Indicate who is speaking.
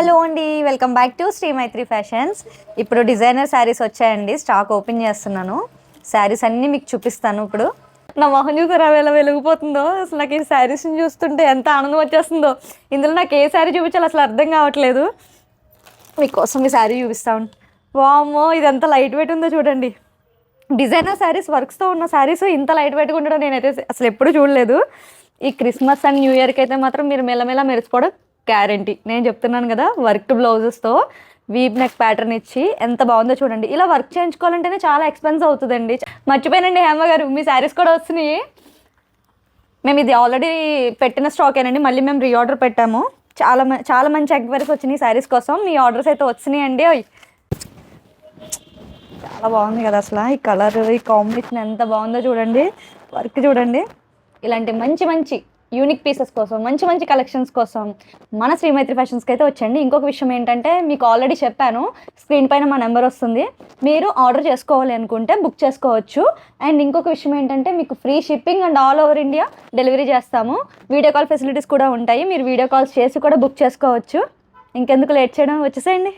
Speaker 1: Hello అండి, welcome back to Shri Maitri fashions. ఇప్పుడు designer saris వచ్చాయండి, స్టాక్ ఓపెన్ చేస్తున్నాను. శారీస్ అన్నీ మీకు చూపిస్తాను. ఇప్పుడు నా మొహం చూసారా ఎలా వెలిగిపోతుందో. అసలు నాకు ఈ శారీస్ని చూస్తుంటే ఎంత ఆనందం వచ్చేస్తుందో. ఇందులో నాకు ఏ శారీ చూపించాలో అసలు అర్థం కావట్లేదు. మీకోసం ఈ శారీ చూపిస్తాను. వామ్మో, ఇది ఎంత లైట్ వెయిట్ ఉందో చూడండి. డిజైనర్ శారీస్, వర్క్స్తో ఉన్న శారీస్ ఇంత లైట్ వెయిట్గా ఉండడం నేనైతే అసలు ఎప్పుడు చూడలేదు. ఈ క్రిస్మస్ అండ్ న్యూ ఇయర్కి అయితే మాత్రం మీరు మెల్లమెల్ల మెరిసిపోవడం గ్యారంటీ. నేను చెప్తున్నాను కదా, వర్క్ బ్లౌజెస్తో వీప్ నెక్ ప్యాటర్న్ ఇచ్చి ఎంత బాగుందో చూడండి. ఇలా వర్క్ చేయించుకోవాలంటేనే చాలా ఎక్స్పెన్సివ్ అవుతుందండి. మర్చిపోయానండి హేమ గారు, మీ శారీస్ కూడా వస్తున్నాయి. మేము ఇది ఆల్రెడీ పెట్టిన స్టాకేనండి, మళ్ళీ మేము రీఆర్డర్ పెట్టాము. చాలా మంచి ఎంక్వైరీస్ వచ్చినాయి శారీస్ కోసం. మీ ఆర్డర్స్ అయితే వచ్చినాయండి. చాలా బాగుంది కదా అసలు. ఈ కలర్, ఈ కాంబినేషన్ ఎంత బాగుందో చూడండి. వర్క్ చూడండి. ఇలాంటి మంచి మంచి యూనిక్ పీసెస్ కోసం, మంచి మంచి కలెక్షన్స్ కోసం మన శ్రీ మైత్రి ఫ్యాషన్స్కి అయితే వచ్చండి. ఇంకొక విషయం ఏంటంటే, మీకు ఆల్రెడీ చెప్పాను, స్క్రీన్ పైన మా నెంబర్ వస్తుంది. మీరు ఆర్డర్ చేసుకోవాలి అనుకుంటే బుక్ చేసుకోవచ్చు. అండ్ ఇంకొక విషయం ఏంటంటే, మీకు free shipping and all over India delivery చేస్తాము. వీడియో కాల్ ఫెసిలిటీస్ కూడా ఉంటాయి. మీరు వీడియో కాల్స్ చేసి కూడా బుక్ చేసుకోవచ్చు. ఇంకెందుకు లేట్ చేయడం, వచ్చేసేయండి.